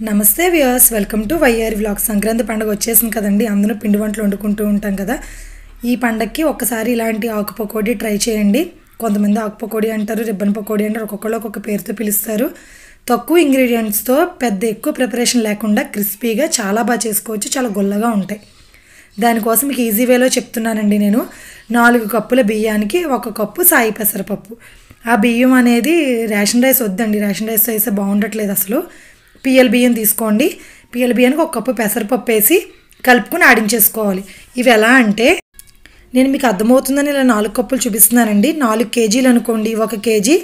నమస్తే viewers, welcome to Y R vlogs. Sankranti పండుగ వచ్చేసింది కదండి. అందరూ పిండి వంటలు వండుకుంటూ ఉంటాం కదా. ఈ పండగకి ఒక్కసారి ఇలాంటి ఆకు పకోడీ ట్రై చేయండి. కొంతమంది ఆకు పకోడీ అంటారు, రిబ్బన్ పకోడీ అంటారు, ఒక్కొక్కళ్ళు ఒక్కొక్క పేరుతో పిలుస్తారు. తక్కువ ఇంగ్రీడియంట్స్తో ఎక్కువ ప్రిపరేషన్ లేకుండా క్రిస్పీగా చాలా బాగా చేసుకోవచ్చు. చాలా గొల్లగా ఉంటాయి. దానికోసం మీకు ఈజీ వేలో చెప్తున్నానండి. నేను 4 కప్పుల బియ్యానికి 1 కప్పు సాయి పెసరపప్పు. ఆ బియ్యం అనేది రేషన్ రైస్ వద్దండి, రేషన్ రైస్ అయితే బాగుండట్లేదు అసలు. పిఎల్ బియ్యం తీసుకోండి. పిఎల్ బియ్యానికి 1 కప్పు పెసరపప్పు వేసి కలుపుకొని ఆడించేసుకోవాలి. ఇవి ఎలా అంటే, నేను మీకు అర్థమవుతుందని ఇలా 4 కప్పులు చూపిస్తున్నానండి. 4 కేజీలు అనుకోండి, 1 కేజీ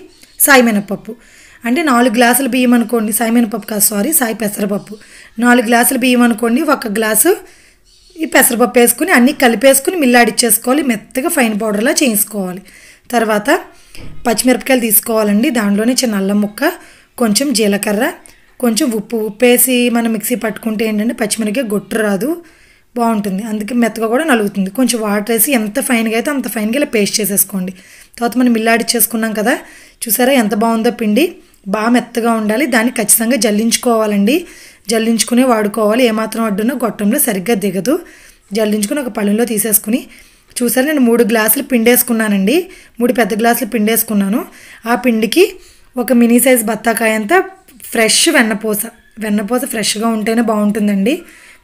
సాయి మినపప్పు. అంటే 4 గ్లాసుల బియ్యం అనుకోండి, సాయి మినపప్పు కాదు, సాయి పెసరపప్పు. 4 గ్లాసుల బియ్యం అనుకోండి, 1 గ్లాసు ఈ పెసరపప్పు వేసుకుని అన్నీ కలిపేసుకుని మిల్లాడిచ్చేసుకోవాలి. మెత్తగా ఫైన్ పౌడర్లా చేసుకోవాలి. తర్వాత పచ్చిమిరపకాయలు తీసుకోవాలండి. దాంట్లోనే చిన్న అల్లం ముక్క, కొంచెం జీలకర్ర, కొంచెం ఉప్పు వేసి మనం మిక్సీ పట్టుకుంటే ఏంటంటే పచ్చిమిరపకాయ గొట్టు రాదు, బాగుంటుంది. అందుకే మెత్తగా కూడా నలుగుతుంది. కొంచెం వాటర్ వేసి ఎంత ఫైన్గా అయితే అంత ఫైన్గా ఇలా పేస్ట్ చేసేసుకోండి. తర్వాత మనం మిల్లాడిచ్చేసుకున్నాం కదా, చూసారా ఎంత బాగుందో పిండి. బాగా మెత్తగా ఉండాలి. దాన్ని ఖచ్చితంగా జల్లించుకోవాలండి. జల్లించుకునే వాడుకోవాలి. ఏమాత్రం అడ్డున్నా గొట్టంలో సరిగ్గా దిగదు. జల్లించుకుని ఒక పళ్ళెంలో తీసేసుకుని, చూసారా నేను 3 గ్లాసులు పిండి వేసుకున్నానండి. 3 పెద్ద గ్లాసులు పిండి వేసుకున్నాను. ఆ పిండికి ఒక మినీ సైజ్ బత్తాకాయ అంతా ఫ్రెష్ వెన్నపూస ఫ్రెష్గా ఉంటేనే బాగుంటుందండి.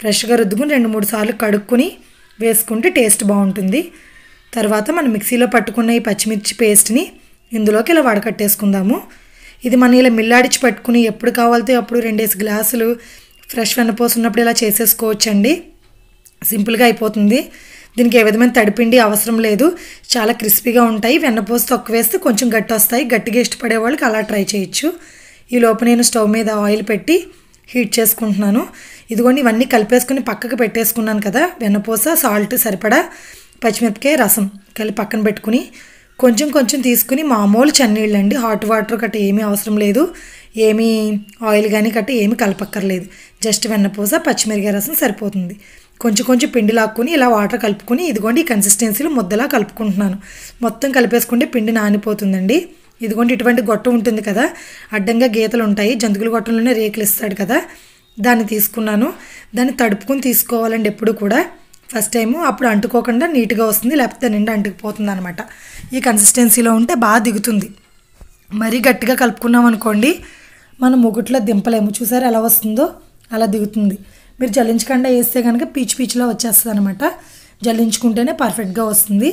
ఫ్రెష్గా రుద్దుకుని 2-3 సార్లు కడుక్కుని వేసుకుంటే టేస్ట్ బాగుంటుంది. తర్వాత మనం మిక్సీలో పట్టుకున్న ఈ పచ్చిమిర్చి పేస్ట్ని ఇందులోకి ఇలా వడకట్టేసుకుందాము. ఇది మనం ఇలా మిల్లాడిచి పట్టుకుని ఎప్పుడు కావాలితే అప్పుడు 2 గ్లాసులు ఫ్రెష్ వెన్నపూస ఉన్నప్పుడు ఇలా చేసేసుకోవచ్చండి. సింపుల్గా అయిపోతుంది. దీనికి ఏ విధమైన తడిపిండి అవసరం లేదు. చాలా క్రిస్పీగా ఉంటాయి. వెన్నపూస తక్కువ వేస్తే కొంచెం గట్టి వస్తాయి. గట్టిగా ఇష్టపడే వాళ్ళకి అలా ట్రై చేయొచ్చు. ఈ లోపు నేను స్టవ్ మీద ఆయిల్ పెట్టి హీట్ చేసుకుంటున్నాను. ఇదిగోండి ఇవన్నీ కలిపేసుకుని పక్కకు పెట్టేసుకున్నాను కదా. వెన్నపూస, సాల్ట్ సరిపడా, పచ్చిమిరపకాయ రసం కలిపి పక్కన పెట్టుకుని కొంచెం తీసుకుని మామూలు చన్నీళ్ళు అండి, హాట్ వాటర్ గట్ట ఏమీ అవసరం లేదు. ఏమీ ఆయిల్ కానీ గట్ట ఏమీ కలపక్కర్లేదు. జస్ట్ వెన్నపూస, పచ్చిమిరపకాయ రసం సరిపోతుంది. కొంచెం పిండి లాక్కుని ఇలా వాటర్ కలుపుకొని ఇదిగోండి ఈ కన్సిస్టెన్సీలో ముద్దలా కలుపుకుంటున్నాను. మొత్తం కలిపేసుకుంటే పిండి నానిపోతుందండి. ఇదిగోండి ఇటువంటి గొట్టం ఉంటుంది కదా, అడ్డంగా గీతలు ఉంటాయి. జంతుకుల గొట్టంలోనే రేకులు ఇస్తాడు కదా, దాన్ని తీసుకున్నాను. దాన్ని తడుపుకొని తీసుకోవాలండి ఎప్పుడు కూడా. ఫస్ట్ టైము అప్పుడు అంటుకోకుండా నీట్గా వస్తుంది, లేకపోతే నిండా అంటుకుపోతుంది అనమాట. ఈ కన్సిస్టెన్సీలో ఉంటే బాగా దిగుతుంది. మరీ గట్టిగా కలుపుకున్నాం అనుకోండి మనం ముగుట్లో దింపలేము. చూసారు ఎలా వస్తుందో అలా దిగుతుంది. మీరు జల్లించకుండా వేస్తే కనుక పీచులో వచ్చేస్తుంది అనమాట. జల్లించుకుంటేనే పర్ఫెక్ట్గా వస్తుంది.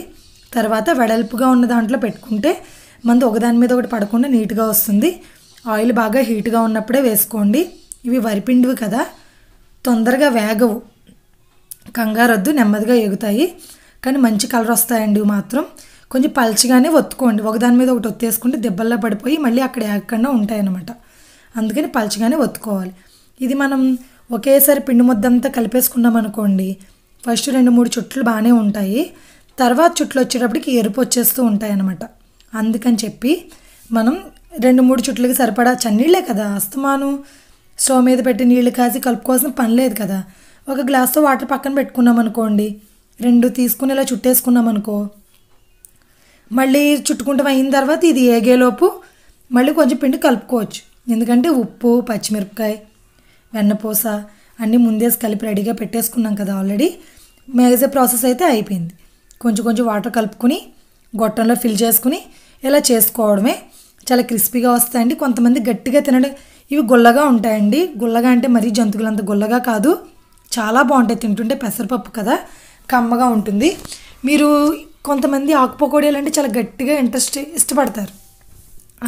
తర్వాత వెడల్పుగా ఉన్న దాంట్లో పెట్టుకుంటే మంది ఒకదాని మీద ఒకటి పడకుండా నీట్గా వస్తుంది. ఆయిల్ బాగా హీట్గా ఉన్నప్పుడే వేసుకోండి. ఇవి వరిపిండివి కదా, తొందరగా వేగవు, కంగారొద్దు, నెమ్మదిగా ఎగుతాయి. కానీ మంచి కలర్ వస్తాయండి. మాత్రం కొంచెం పల్చగానే ఒత్తుకోండి. ఒకదాని మీద ఒకటి ఒత్తేసుకుంటే దెబ్బల్లో పడిపోయి మళ్ళీ అక్కడ ఏగకుండా ఉంటాయన్నమాట. అందుకని పల్చగానే ఒత్తుకోవాలి. ఇది మనం ఒకేసారి పిండి ముద్దంతా కలిపేసుకున్నాం అనుకోండి, ఫస్ట్ 2-3 చుట్లు బాగానే ఉంటాయి. తర్వాత చుట్లు వచ్చేటప్పటికి ఎరుపు వచ్చేస్తూ ఉంటాయి అన్నమాట. అందుకని చెప్పి మనం 2-3 చుట్లకి సరిపడా చన్నీళ్ళే కదా, అస్తమాను స్టవ్ మీద పెట్టి నీళ్లు కాసి కలుపుకోవాల్సిన పని లేదు కదా. 1 గ్లాస్తో వాటర్ పక్కన పెట్టుకున్నాం అనుకోండి, 2 తీసుకుని ఇలా చుట్టేసుకున్నాం అనుకో, మళ్ళీ చుట్టుకుంటూ అయిన తర్వాత ఇది ఏగేలోపు మళ్ళీ కొంచెం పిండి కలుపుకోవచ్చు. ఎందుకంటే ఉప్పు, పచ్చిమిరపకాయ, వెన్నపూస అన్నీ ముందేసి కలిపి రెడీగా పెట్టేసుకున్నాం కదా ఆల్రెడీ. మేజే ప్రాసెస్ అయితే అయిపోయింది. కొంచెం వాటర్ కలుపుకుని గొట్టంలో ఫిల్ చేసుకుని ఇలా చేసుకోవడమే. చాలా క్రిస్పీగా వస్తాయండి. కొంతమంది గట్టిగా తినడం, ఇవి గుల్లగా ఉంటాయండి. గుల్లగా అంటే మరీ జంతువులంత గుల్లగా కాదు, చాలా బాగుంటాయి తింటుంటే. పెసరపప్పు కదా, కమ్మగా ఉంటుంది. మీరు కొంతమంది ఆకు పకోడీలు అంటే చాలా గట్టిగా ఇష్టపడతారు.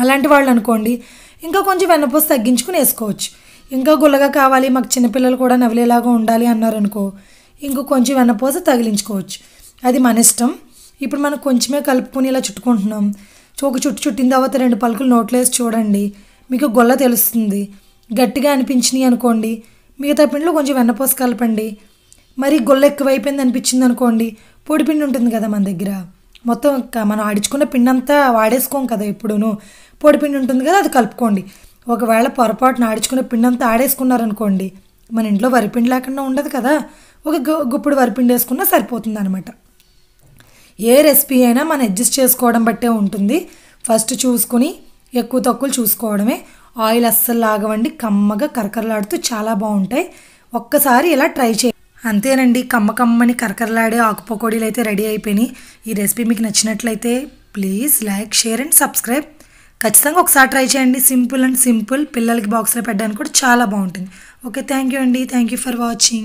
అలాంటి వాళ్ళు అనుకోండి ఇంకా కొంచెం వెన్నపూస తగ్గించుకుని వేసుకోవచ్చు. ఇంకా గుల్లగా కావాలి, మాకు చిన్నపిల్లలు కూడా నవిలేలాగా ఉండాలి అన్నారనుకో, ఇంకో కొంచెం వెన్నపూస తగిలించుకోవచ్చు. అది మన ఇష్టం. ఇప్పుడు మనం కొంచెమే కలుపుకొని ఇలా చుట్టుకుంటున్నాం. ఒక చుట్టిన తర్వాత 2 పలుకులు నోట్లో వేసి చూడండి, మీకు గొల్ల తెలుస్తుంది. గట్టిగా అనిపించినాయి అనుకోండి, మిగతా పిండిలో కొంచెం వెన్నపూస కలపండి. మరి గొల్ల ఎక్కువైపోయింది అనిపించింది అనుకోండి, పొడి పిండి ఉంటుంది కదా మన దగ్గర, మొత్తం మనం ఆడించుకున్న పిండి అంతా వాడేసుకోం కదా ఎప్పుడూను, పొడి పిండి ఉంటుంది కదా, అది కలుపుకోండి. ఒకవేళ పొరపాటున ఆడించుకున్న పిండి అంతా ఆడేసుకున్నారనుకోండి, మన ఇంట్లో వరిపిండి లేకుండా ఉండదు కదా, ఒక గుప్పుడు వరిపిండి వేసుకున్నా సరిపోతుంది అనమాట. ఏ రెసిపీ అయినా మనం అడ్జస్ట్ చేసుకోవడం బట్టే ఉంటుంది. ఫస్ట్ చూసుకుని ఎక్కువ తక్కువలు చూసుకోవడమే. ఆయిల్ అస్సలు లాగవండి, కమ్మగా కరకరలాడుతూ చాలా బాగుంటాయి. ఒక్కసారి ఇలా ట్రై చేయండి. అంతేనండి, కమ్మని కరకరలాడే ఆకు పకోడీలు అయితే రెడీ అయిపోయినాయి. ఈ రెసిపీ మీకు నచ్చినట్లయితే please like, share and subscribe. ఖచ్చితంగా ఒకసారి ట్రై చేయండి. సింపుల్, పిల్లలకి బాక్స్లో పెట్టడానికి కూడా చాలా బాగుంటుంది. ఓకే, థ్యాంక్ యూ అండి. Thank you for watching.